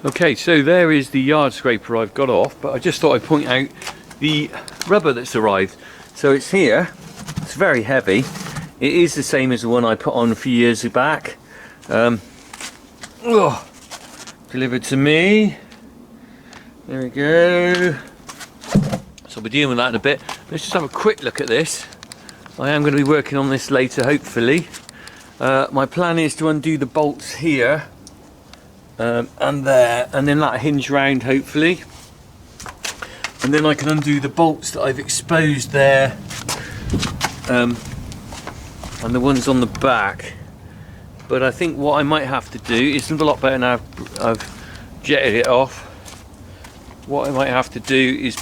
Okay, so there is the yard scraper I've got off, but I just thought I'd point out the rubber that's arrived. So it's here, it's very heavy. It is the same as the one I put on a few years back. Delivered to me. There we go. So we'll be dealing with that in a bit. Let's just have a quick look at this. I am going to be working on this later, hopefully. My plan is to undo the bolts here. And there, and then that hinge round hopefully, and then I can undo the bolts that I've exposed there, and the ones on the back. But I think what I might have to do is a lot better now I've jetted it off. What I might have to do is,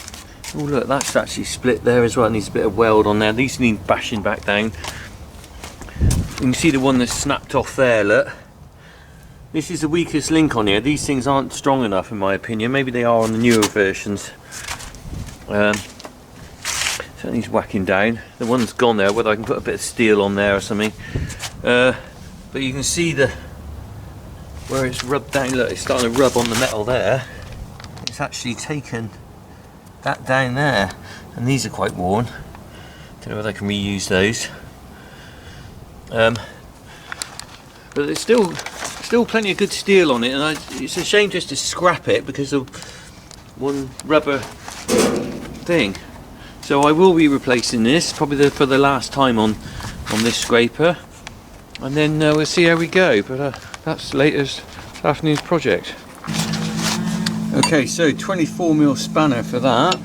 oh look, that's actually split there as well. It needs a bit of weld on there. These need bashing back down. You can see the one that's snapped off there, look. This is the weakest link on here. These things aren't strong enough in my opinion. Maybe they are on the newer versions. So it needs whacking down. The one's gone there, whether I can put a bit of steel on there or something. But you can see where it's rubbed down. Look, it's starting to rub on the metal there. It's actually taken that down there. And these are quite worn. Don't know whether I can reuse those. But there's still plenty of good steel on it, and it's a shame just to scrap it because of one rubber thing. So I will be replacing this probably for the last time on this scraper, and then we'll see how we go. But that's latest afternoon's project. Okay, so 24mm spanner for that.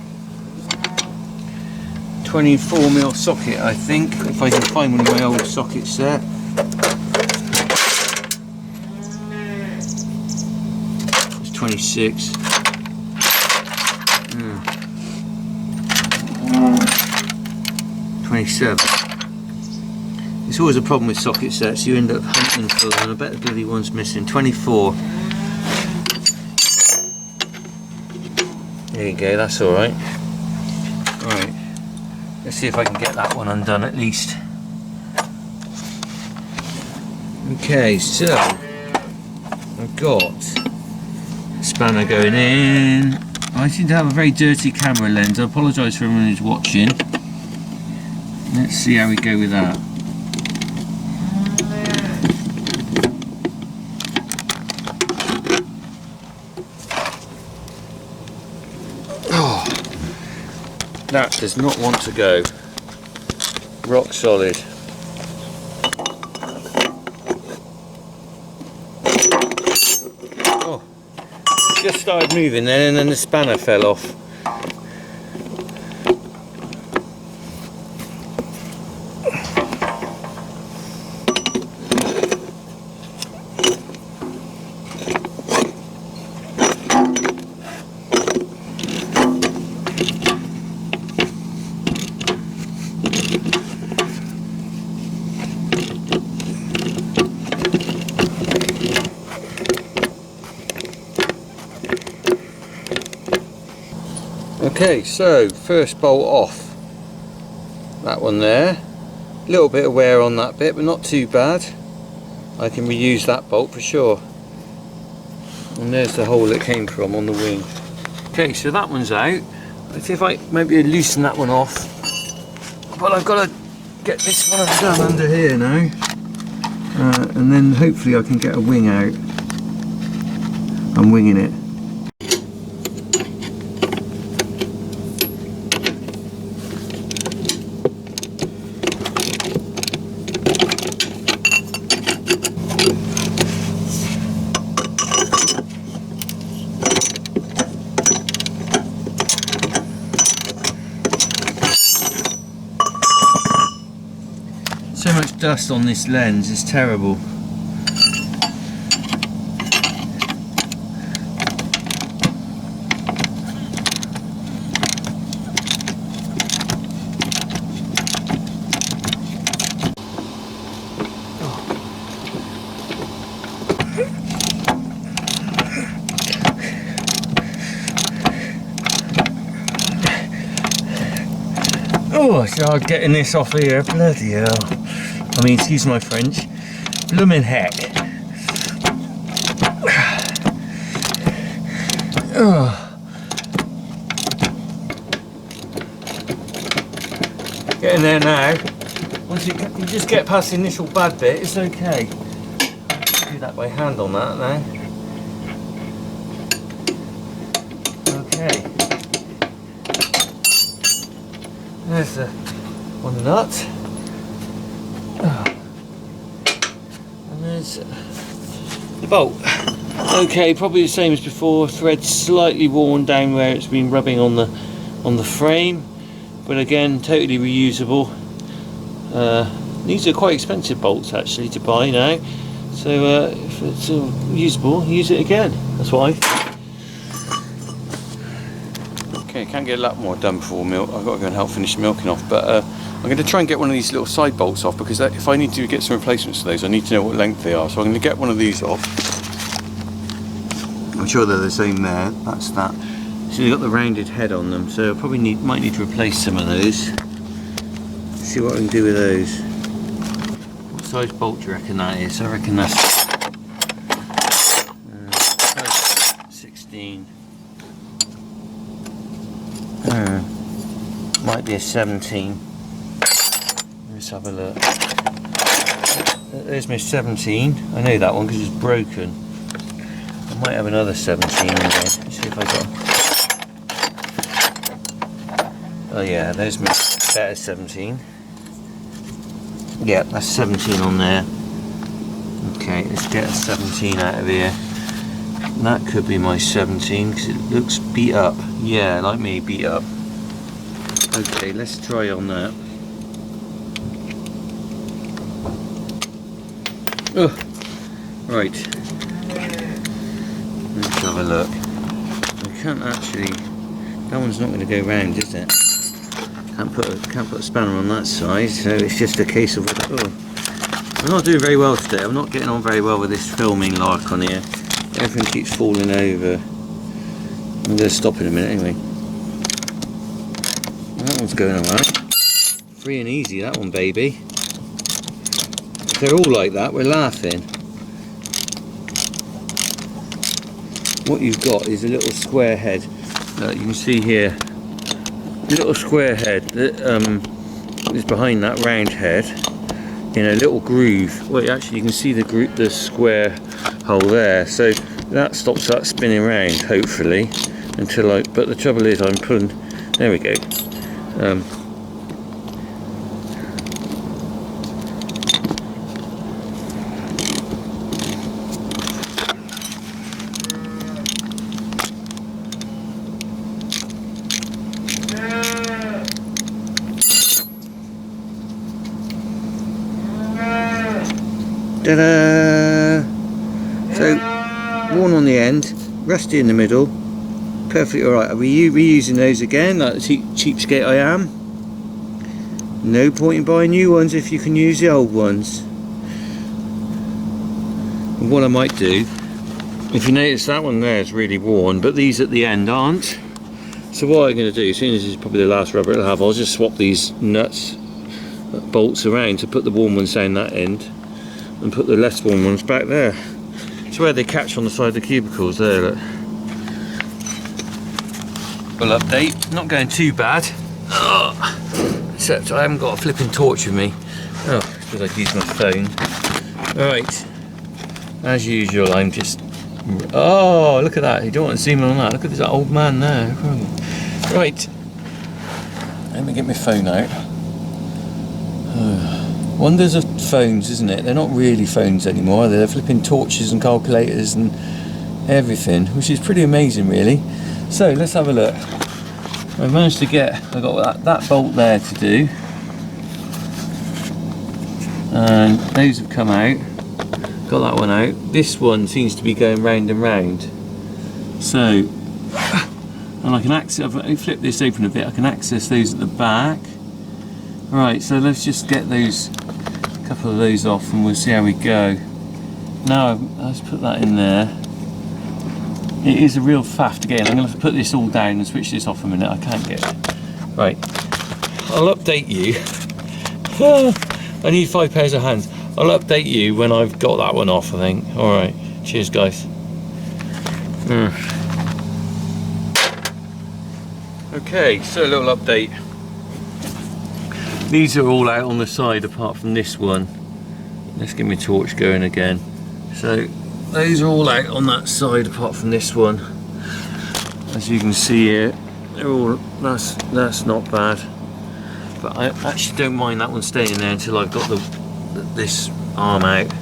24mm socket, I think, if I can find one of my old sockets there. It's 26. 27. It's always a problem with socket sets, you end up hunting for them. I bet the bloody one's missing. 24. There you go, that's alright. Alright, let's see if I can get that one undone at least. Okay, so I've got spanner going in. I seem to have a very dirty camera lens. I apologise for everyone who's watching. Let's see how we go with that. Oh, that does not want to go. Rock solid. Oh, just started moving then, and then the spanner fell off. Okay, so first bolt off. That one there. A little bit of wear on that bit, but not too bad. I can reuse that bolt for sure. And there's the hole it came from on the wing. Okay, so that one's out. Let's see if I maybe loosen that one off. But I've got to get this one done under here now. And then hopefully I can get a wing out. I'm winging it. So much dust on this lens, it's terrible. Oh, it's hard getting this off here, bloody hell. I mean, excuse my French. Bloomin' heck. Getting there now. Once you just get past the initial bad bit, it's okay. Do that by hand on that now. Okay. There's the one nut. And there's the bolt. Okay, probably the same as before. Thread slightly worn down where it's been rubbing on the frame, but again, totally reusable. These are quite expensive bolts actually to buy now, so if it's usable, use it again. That's what I think. Okay, can't get a lot more done before milk. I've got to go and help finish milking off, but I'm going to try and get one of these little side bolts off, because if I need to get some replacements for those, I need to know what length they are. So I'm going to get one of these off. I'm sure they're the same there. That's that. So they've got the rounded head on them, so I probably might need to replace some of those. See what I can do with those. What size bolt do you reckon that is? I reckon that's 16. Might be a 17. Let's have a look. There's my 17. I know that one because it's broken. I might have another 17 again. Let's see if I got. Oh yeah, there's my better 17. Yeah, that's 17 on there. Okay, let's get a 17 out of here. That could be my 17 because it looks beat up. Yeah, like me, beat up. Okay, let's try on that. Oh, right. Let's have a look. I can't actually. That one's not going to go round, is it? Can't put a spanner on that side, so it's just a case of. Oh, I'm not doing very well today. I'm not getting on very well with this filming lark on here. Everything keeps falling over. I'm going to stop in a minute anyway. That one's going alright. Free and easy, that one, baby. If they're all like that, we're laughing. What you've got is a little square head. You can see here. A little square head that is behind that round head in a little groove. Well, actually, you can see the square hole there. So that stops that spinning around, hopefully, until but the trouble is I'm pulling. There we go. Ta-da! So, worn on the end, rusty in the middle, perfectly alright. Are we reusing those again, like the cheapskate I am? No point in buying new ones if you can use the old ones. And what I might do, if you notice that one there is really worn, but these at the end aren't. So what I'm going to do, as soon as this is probably the last rubber it'll have, I'll just swap these nuts, bolts around to put the worn ones down that end, and put the less worn ones back there. It's where they catch on the side of the cubicles there, look. Well, update, not going too bad. Oh, except I haven't got a flipping torch with me. Oh, because I use my phone. Alright, as usual, I'm just. Oh, look at that. You don't want to zoom in on that. Look at this old man there. Right, let me get my phone out. Wonders of phones, isn't it? They're not really phones anymore. They're flipping torches and calculators and everything, which is pretty amazing, really. So let's have a look. I managed to get. I got that bolt there to do, and those have come out. Got that one out. This one seems to be going round and round. So, and I can access. If I flip this open a bit, I can access those at the back. Right. So let's just get those. Couple of those off and we'll see how we go. Now let's put that in there. It is a real faff to get in. I'm going to put this all down and switch this off a minute. I can't get it. Right, I'll update you. I need 5 pairs of hands. I'll update you when I've got that one off, I think. Alright, cheers guys. Okay, so a little update. These are all out on the side apart from this one. Let's get my torch going again. So those are all out on that side apart from this one. As you can see here, they're all, that's not bad. But I actually don't mind that one staying there until I've got this arm out.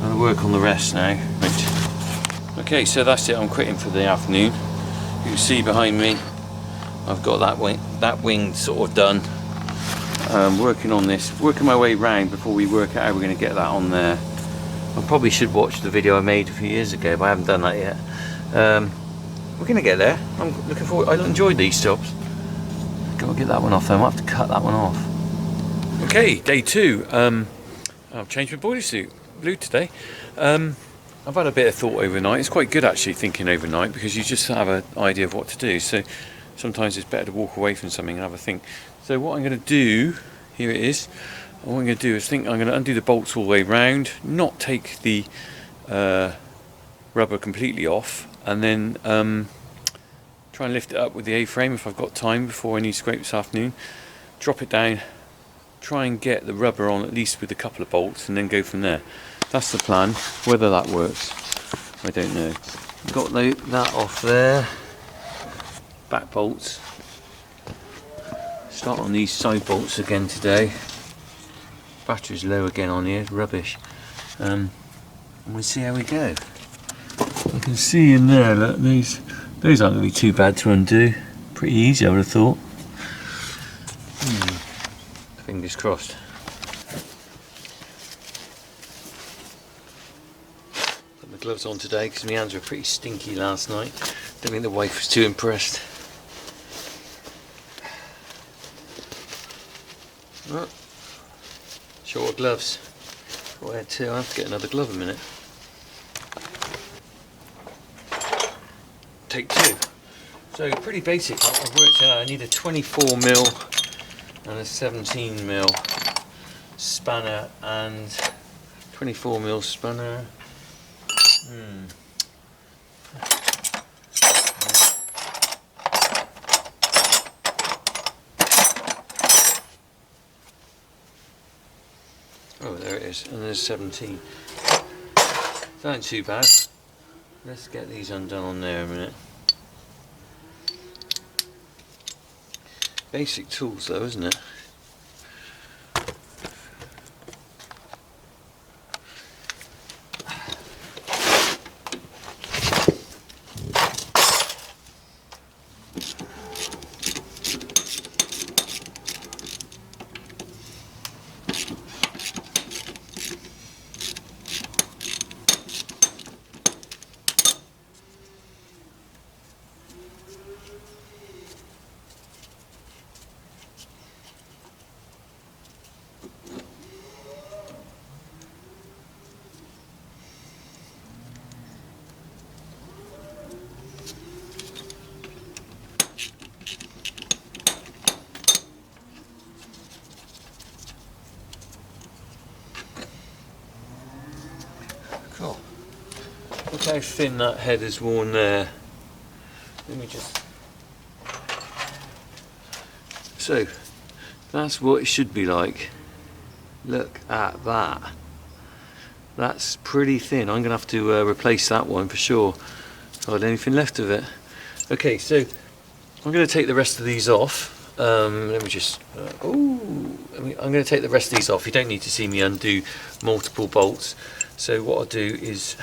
I'll work on the rest now. Right. Okay, so that's it. I'm quitting for the afternoon. You can see behind me, I've got that wing sort of done. Working on this, working my way round before we work out how we're going to get that on there. I probably should watch the video I made a few years ago, but I haven't done that yet. We're going to get there. I'm looking forward. I enjoyed these jobs. Got to get that one off though. I might have to cut that one off. Okay, day 2. I've changed my boiler suit. Blue today. I've had a bit of thought overnight. It's quite good actually thinking overnight, because you just have an idea of what to do. So sometimes it's better to walk away from something and have a think. So what I'm going to do, here it is. What I'm going to do is I'm going to undo the bolts all the way round, not take the rubber completely off, and then try and lift it up with the A-frame if I've got time before I need to scrape this afternoon. Drop it down, try and get the rubber on at least with a couple of bolts, and then go from there. That's the plan. Whether that works, I don't know. Got that off there. Back bolts. Start on these side bolts again today. Battery's low again on here, rubbish. And we'll see how we go. You can see in there that those aren't going to be too bad to undo. Pretty easy, I would have thought. Fingers crossed. Put my gloves on today because my hands were pretty stinky last night. Don't think the wife was too impressed. Oh, short gloves. I'll have to get another glove in a minute. Take 2. So pretty basic. I've worked out I need a 24mm and a 17mm spanner and 24mm spanner. Oh, there it is, and there's 17. That ain't too bad. Let's get these undone on there a minute. Basic tools though, isn't it? Cool. Look how thin that head is worn there. Let me just... So, that's what it should be like. Look at that. That's pretty thin. I'm going to have to replace that one for sure. If I had anything left of it. Okay, so I'm going to take the rest of these off. Let me just... I'm going to take the rest of these off. You don't need to see me undo multiple bolts. So what I'll do is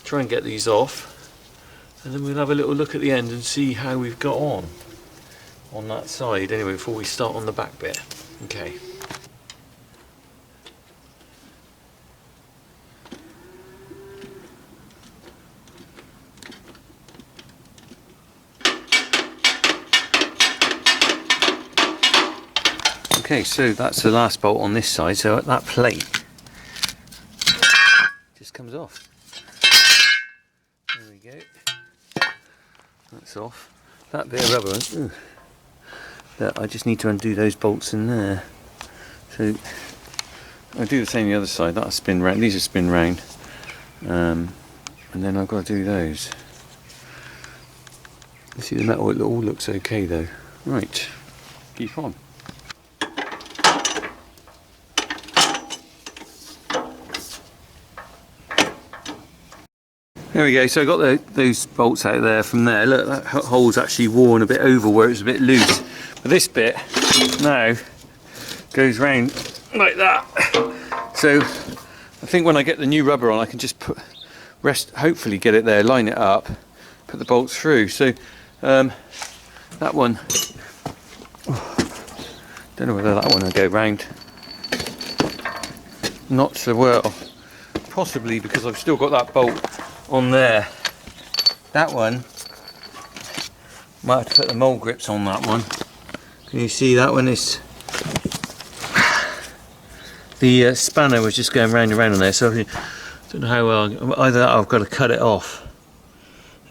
try and get these off, and then we'll have a little look at the end and see how we've got on that side anyway before we start on the back bit. Okay. Okay, so that's the last bolt on this side, so that plate just comes off. There we go. That's off. That bit of rubber, I just need to undo those bolts in there. So I'll do the same on the other side. That'll spin round. These are spin round, and then I've got to do those. You see the metal, it all looks okay though. Right, keep on. There we go, so I got those bolts out there from there. Look, that hole's actually worn a bit over where it was a bit loose. But this bit now goes round like that. So I think when I get the new rubber on, I can just hopefully get it there, line it up, put the bolts through. So that one, don't know whether that one will go round. Not so well. Possibly because I've still got that bolt on there. That one, might have to put the mole grips on that one. Can you see that one is, the spanner was just going round and round on there, so I don't know how well, either that or I've got to cut it off.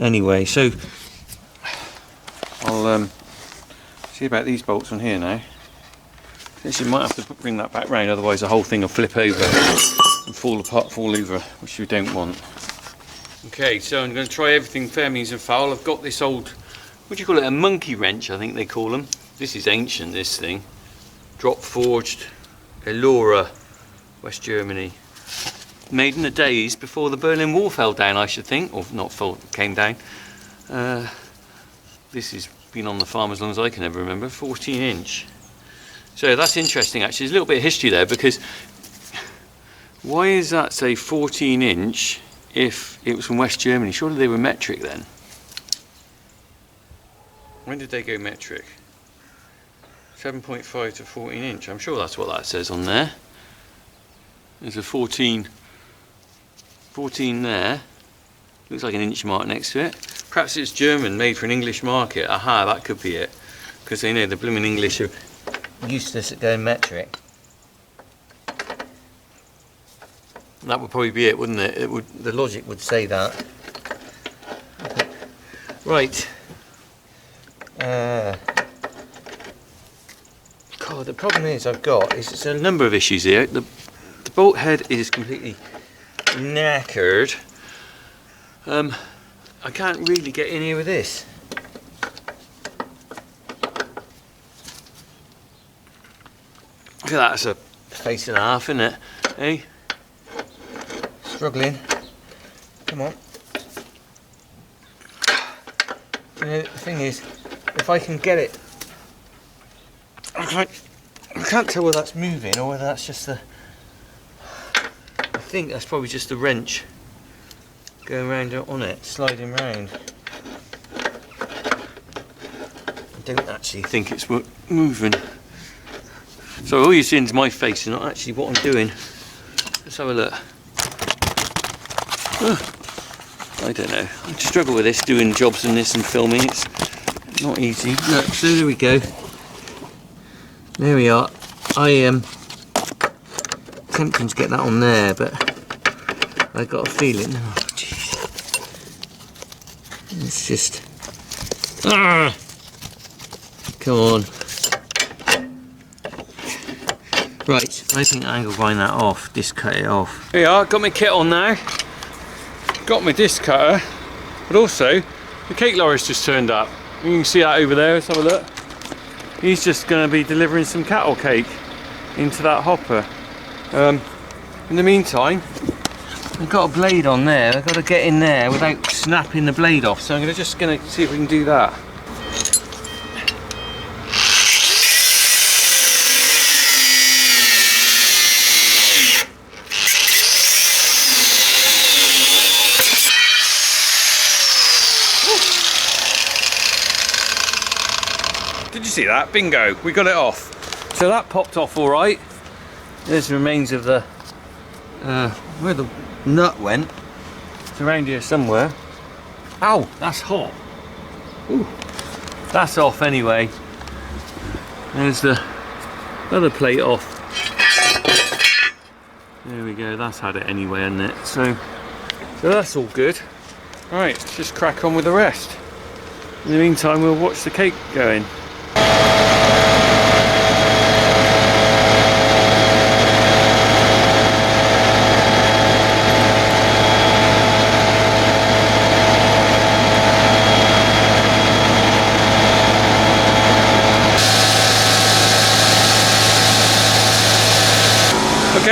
Anyway, so I'll see about these bolts on here now. Actually might have to bring that back round, otherwise the whole thing will flip over and fall apart, fall over, which we don't want. Okay, so I'm going to try everything fair, means and foul. I've got this old, what do you call it, a monkey wrench I think they call them. This is ancient, this thing. Drop forged, Elora, West Germany. Made in the days before the Berlin Wall fell down, I should think, or not came down. This has been on the farm as long as I can ever remember, 14 inch. So that's interesting actually, there's a little bit of history there, because why is that say 14 inch if it was from West Germany? Surely they were metric then. When did they go metric? 7.5 to 14 inch, I'm sure that's what that says on there. There's a 14 there, looks like an inch mark next to it. Perhaps it's German, made for an English market. Aha, that could be it, because they know the blooming English are useless at going metric. That would probably be it, wouldn't it? It would, the logic would say that. Right. God, the problem is it's a number of issues here. The bolt head is completely knackered. I can't really get in here with this. Look at that, it's a face and a half, isn't it? Hey? Struggling. Come on. You know, the thing is, if I can get it, I can't tell whether that's moving or whether that's just the, I think that's probably just the wrench going round on it, sliding round. I don't actually think it's moving. So all you're seeing is my face and not actually what I'm doing. Let's have a look. I don't know. I struggle with this, doing jobs and this and filming. It's not easy. Look, so there we go. There we are. I am tempting to get that on there, but I got a feeling. Oh, jeez. It's just. Come on. Right, I think I'm going to grind that off, disc cut it off. Here we are, got my kit on now. Got my disc cutter, but also the cake lorry's just turned up. You can see that over there, let's have a look. He's just going to be delivering some cattle cake into that hopper. In the meantime, I've got a blade on there. I've got to get in there without snapping the blade off, so I'm just going to see if we can do that. Did you see that? Bingo, we got it off. So that popped off all right. There's the remains of the where the nut went. It's around here somewhere. Ow, that's hot. Ooh, that's off anyway. There's the other plate off. There we go, that's had it anyway, hasn't it? So that's all good. Right, let's just crack on with the rest. In the meantime, we'll watch the cake going.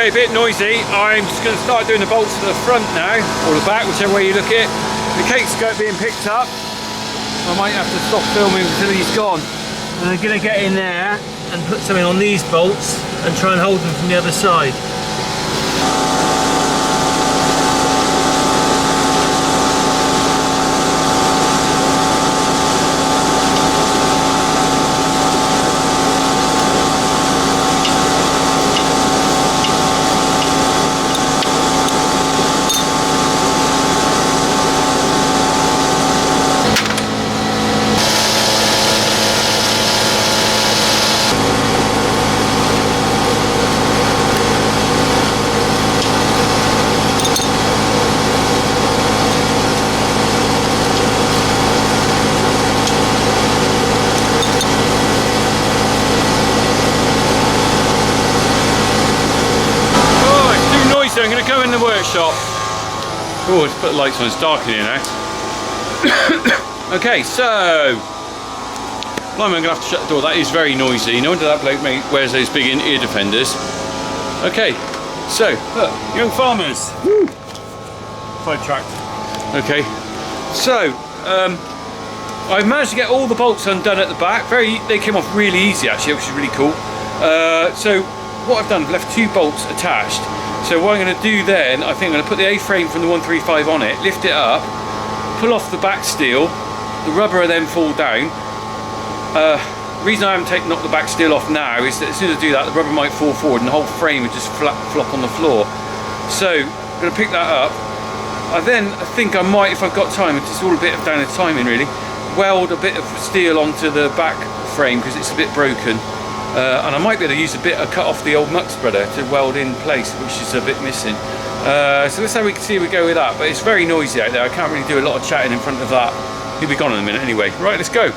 Okay, a bit noisy. I'm just going to start doing the bolts to the front now, or the back, whichever way you look at it. The cake skirt being picked up. I might have to stop filming until he's gone. And I'm going to get in there and put something on these bolts and try and hold them from the other side. I'm going to go in the workshop. Oh, let's put the lights on, it's dark in here now. Okay, so blimey, I'm going to have to shut the door. That is very noisy. No wonder that bloke wears those big ear defenders. Okay, so look, young farmers. Woo. Side track. Okay, so I've managed to get all the bolts undone at the back. They came off really easy actually, which is really cool. So what I've done, I've left 2 bolts attached. So what I'm going to do then, I think I'm going to put the A-frame from the 135 on it, lift it up, pull off the back steel, the rubber will then fall down. The reason I haven't knocked the back steel off now is that as soon as I do that, the rubber might fall forward and the whole frame would just flop on the floor. So I'm going to pick that up. I think I might, if I've got time, it's all a bit of down to timing really, weld a bit of steel onto the back frame because it's a bit broken. And I might be able to use a bit of cut off the old muck spreader to weld in place, which is a bit missing. So let's see how we go with that. But it's very noisy out there. I can't really do a lot of chatting in front of that. He'll be gone in a minute anyway. Right, let's go.